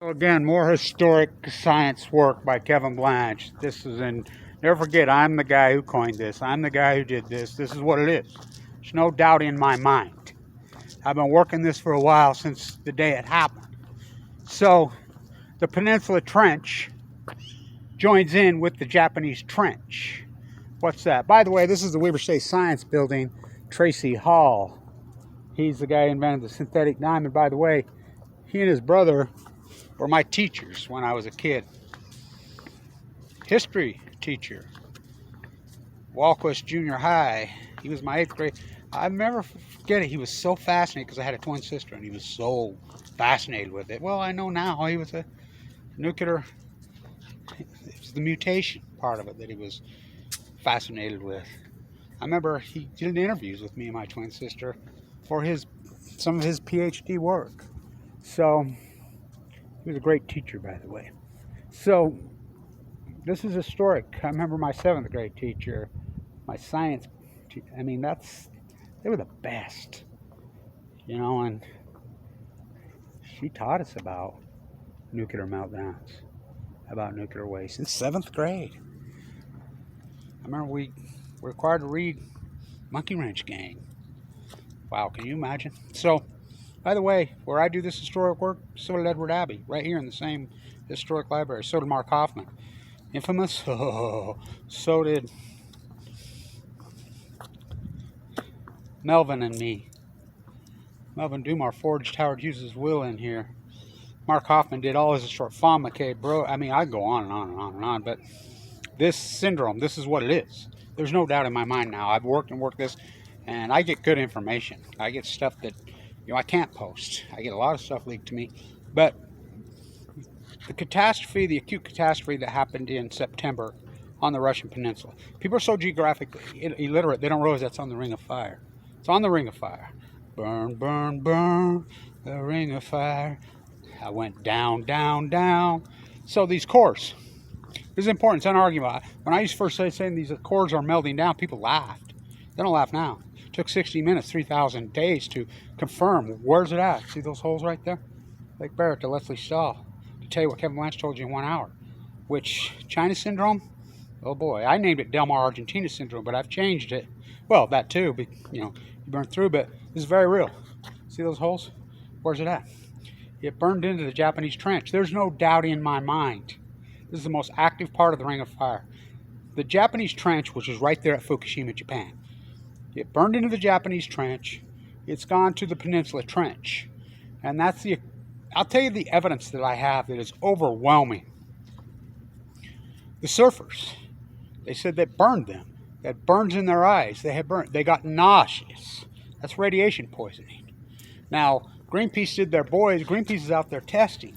Again, more historic science work by Kevin Blanche. This is in, never forget, I'm the guy who coined this. I'm the guy who did this. This is what it is. There's no doubt in my mind. I've been working this for a while, since the day it happened. So, the Peninsula Trench joins in with the Japanese Trench. What's that? By the way, this is the Weber State Science Building. Tracy Hall. He's the guy who invented the synthetic diamond. By the way, he and his brother were my teachers when I was a kid. History teacher. Walquist Junior High. He was my 8th grade. I'll never forget it. He was so fascinated because I had a twin sister and he was so fascinated with it. Well, I know now he was a nuclear. It was the mutation part of it that he was fascinated with. I remember he did interviews with me and my twin sister for some of his PhD work. So he was a great teacher, by the way. So this is historic. I remember my 7th grade teacher, my science teacher. I mean, they were the best, and she taught us about nuclear meltdowns, about nuclear waste in 7th grade. I remember we were required to read Monkey Wrench Gang. Wow, can you imagine? So, by the way, where I do this historic work, so did Edward Abbey, right here in the same historic library. So did Mark Hoffman. Infamous? Oh, so did Melvin and me. Melvin Dumar forged Howard Hughes' will in here. Mark Hoffman did all his short. Fawn McKay, bro. I mean, I go on and on and on and on, but this syndrome, this is what it is. There's no doubt in my mind now. I've worked this, and I get good information. I get stuff that I can't post. I get a lot of stuff leaked to me. But the catastrophe, the acute catastrophe that happened in September on the Russian peninsula. People are so geographically illiterate, they don't realize that's on the Ring of Fire. It's on the Ring of Fire. Burn, burn, burn, the Ring of Fire. I went down, down, down. So these cores, this is important, it's unarguable. When I used to first say saying these cores are melting down, people laughed. They don't laugh now. It took 60 minutes, 3,000 days to confirm. Where's it at? See those holes right there? Lake Barrett to Leslie Stahl. To tell you what Kevin Blanche told you in 1 hour. Which, China syndrome? Oh boy, I named it Del Mar Argentina syndrome, but I've changed it. Well, that too, but you burned through, but this is very real. See those holes? Where's it at? It burned into the Japanese trench. There's no doubt in my mind. This is the most active part of the Ring of Fire. The Japanese trench, which is right there at Fukushima, Japan. It burned into the Japanese trench. It's gone to the Peninsula Trench. And I'll tell you the evidence that I have that is overwhelming. The surfers, they said that burned them. That burns in their eyes. They got nauseous. That's radiation poisoning. Now, Greenpeace did their boys. Greenpeace is out there testing.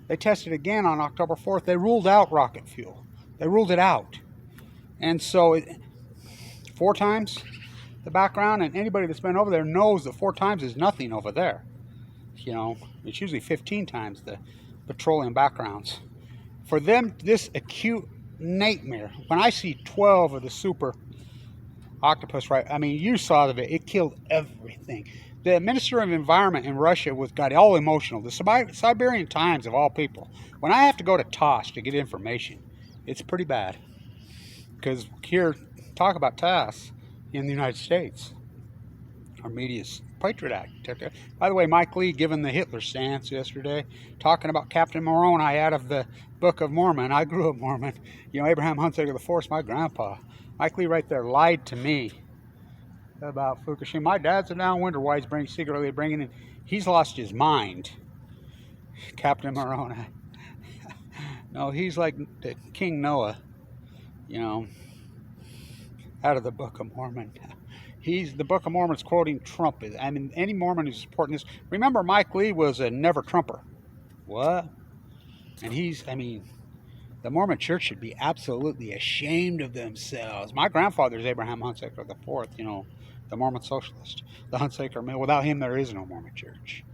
They tested again on October 4th. They ruled out rocket fuel. They ruled it out. And so, 4 times the background, and anybody that's been over there knows that 4 times is nothing over there. It's usually 15 times the petroleum backgrounds. For them, this acute nightmare, when I see 12 of the super octopus, right? I mean, you saw the video. It killed everything. The Minister of Environment in Russia got all emotional. The Siberian Times, of all people. When I have to go to TASS to get information, it's pretty bad. Because here, talk about TASS in the United States. Our media's Patriot Act. By the way, Mike Lee giving the Hitler stance yesterday, talking about Captain Moroni out of the Book of Mormon. I grew up Mormon. Abraham Hunsaker IV, my grandpa. Mike Lee right there lied to me about Fukushima. My dad's a downwinder. Why he's secretly bringing in. He's lost his mind. Captain Moroni. No, he's like the King Noah, out of the Book of Mormon. The Book of Mormon's quoting Trump. I mean, any Mormon who's supporting this. Remember, Mike Lee was a never Trumper. What? And the Mormon Church should be absolutely ashamed of themselves. My grandfather's Abraham Hunsaker IV, the Mormon socialist. The Hunsaker man. Without him, there is no Mormon Church.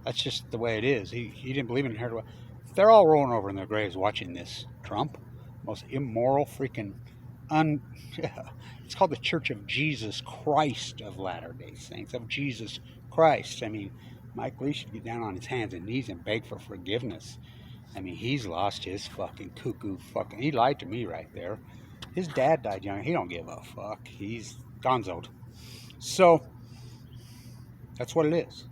That's just the way it is. He didn't believe in inherited. They're all rolling over in their graves watching this. Trump, most immoral freaking it's called the Church of Jesus Christ of Latter-day Saints, of Jesus Christ. I mean, Mike Lee should get down on his hands and knees and beg for forgiveness. I mean, he's lost his fucking cuckoo fucking... He lied to me right there. His dad died young. He don't give a fuck. He's gonzoed. So, that's what it is.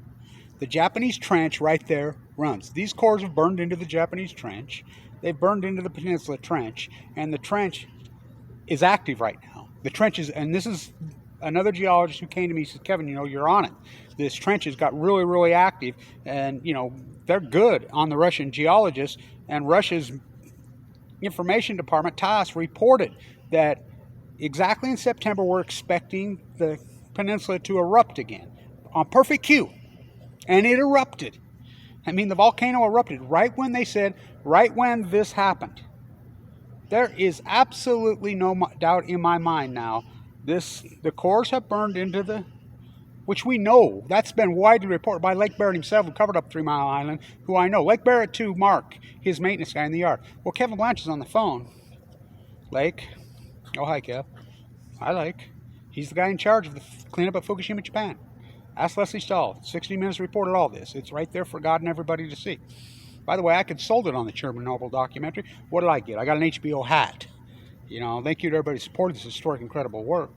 The Japanese trench right there runs. These cores have burned into the Japanese trench. They've burned into the Peninsula Trench. And the trench is active right now. The trench is... And this is another geologist who came to me and said, Kevin, you know, you're on it. This trench has got really, really active. And, you know, they're good on the Russian geologists. And Russia's information department, TASS, reported that exactly in September we're expecting the peninsula to erupt again on perfect cue. And it erupted. I mean, the volcano erupted right when they said, right when this happened. There is absolutely no doubt in my mind now. The cores have burned into the, which we know, that's been widely reported by Lake Barrett himself, who covered up 3 Mile Island, who I know. Lake Barrett too, Mark, his maintenance guy in the yard. Well, Kevin Blanche is on the phone. Lake, oh hi Kev, hi Lake. He's the guy in charge of the cleanup at Fukushima, Japan. Ask Leslie Stahl. 60 Minutes reported all this. It's right there for God and everybody to see. By the way, I consulted on the Chernobyl documentary. What did I get? I got an HBO hat. You know, thank you to everybody who supported this historic, incredible work.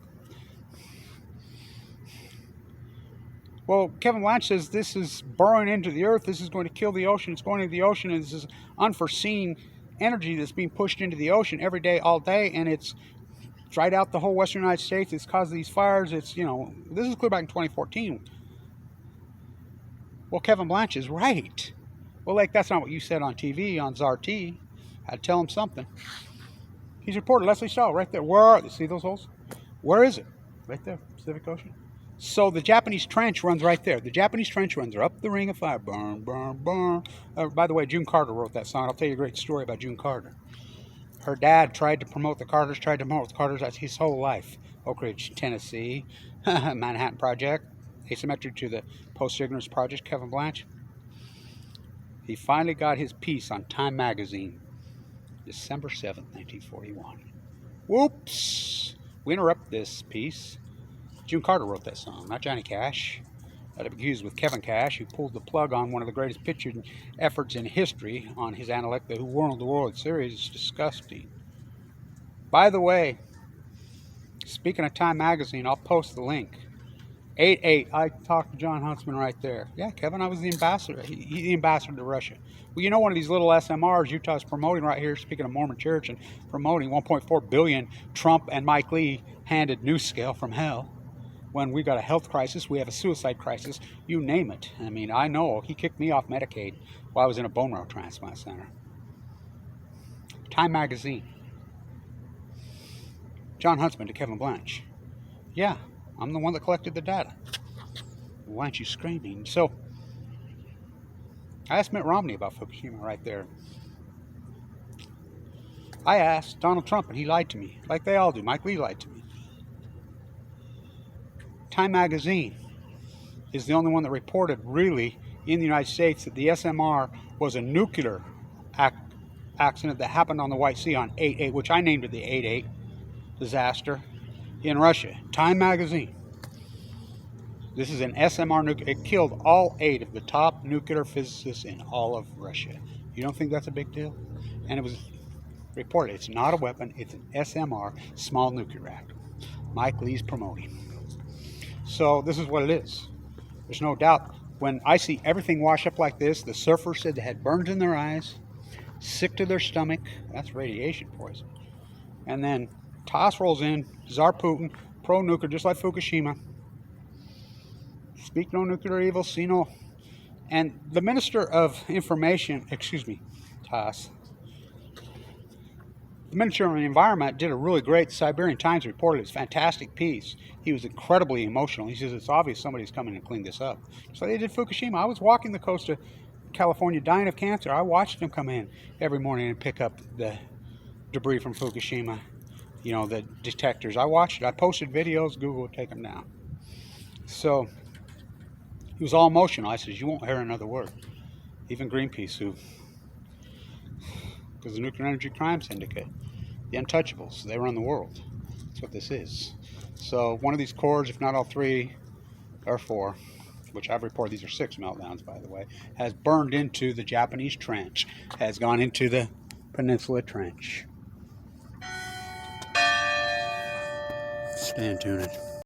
Well, Kevin Blanche says this is burrowing into the earth. This is going to kill the ocean. It's going into the ocean, and this is unforeseen energy that's being pushed into the ocean every day, all day, and it's dried out the whole western United States. It's caused these fires. It's, you know, this is clear back in 2014. Well, Kevin Blanche is right. Well, like, that's not what you said on TV, on ZAR-T. I had to tell him something. He's reported, Leslie Stahl, right there. Where are they? See those holes? Where is it? Right there, Pacific Ocean. So the Japanese trench runs right there. The Japanese trench runs up the ring of fire. Burn, burn, burn. By the way, June Carter wrote that song. I'll tell you a great story about June Carter. Her dad tried to promote the Carters, that's his whole life. Oak Ridge, Tennessee, Manhattan Project, asymmetric to the Post-Ignorance Project, Kevin Blanche. He finally got his piece on Time magazine, December 7th, 1941. Whoops! We interrupt this piece. June Carter wrote that song, not Johnny Cash. I'd have accused with Kevin Cash, who pulled the plug on one of the greatest pictured efforts in history on his Analecta, Who World the World series. It's disgusting. By the way, speaking of Time magazine, I'll post the link. 8-8, I talked to John Huntsman right there. Yeah, Kevin, I was the ambassador. He's the ambassador to Russia. Well, you know, one of these little SMRs Utah's promoting right here, speaking of Mormon Church, and promoting 1.4 billion Trump and Mike Lee handed news scale from hell. When we got a health crisis, we have a suicide crisis, you name it. I mean, I know. He kicked me off Medicaid while I was in a bone marrow transplant center. Time magazine. John Huntsman to Kevin Blanche. Yeah, I'm the one that collected the data. Why aren't you screaming? So, I asked Mitt Romney about Fukushima right there. I asked Donald Trump, and he lied to me, like they all do. Mike Lee lied to me. Time magazine is the only one that reported really in the United States that the SMR was a nuclear accident that happened on the White Sea on 8-8, which I named it the 8-8 disaster in Russia. Time magazine. This is an SMR nuclear. It killed all 8 of the top nuclear physicists in all of Russia. You don't think that's a big deal? And it was reported. It's not a weapon. It's an SMR, small nuclear reactor. Mike Lee's promoting. So this is what it is. There's no doubt. When I see everything wash up like this, the surfers said they had burns in their eyes, sick to their stomach. That's radiation poison. And then TASS rolls in, Tsar Putin, pro-nuclear, just like Fukushima. Speak no nuclear evil, see no. And the Minister of Information, TASS, the Minister of the Environment did a really great, Siberian Times reported his fantastic piece. He was incredibly emotional. He says it's obvious somebody's coming to clean this up. So they did Fukushima. I was walking the coast of California dying of cancer. I watched them come in every morning and pick up the debris from Fukushima, you know, the detectors. I watched it. I posted videos. Google would take them down. So he was all emotional. I said, you won't hear another word. Even Greenpeace, because the Nuclear Energy Crime Syndicate, the Untouchables, they run the world. That's what this is. So one of these cores, if not all 3 or 4, which I've reported these are 6 meltdowns, by the way, has burned into the Japanese trench, has gone into the Peninsula Trench. Stay tuned.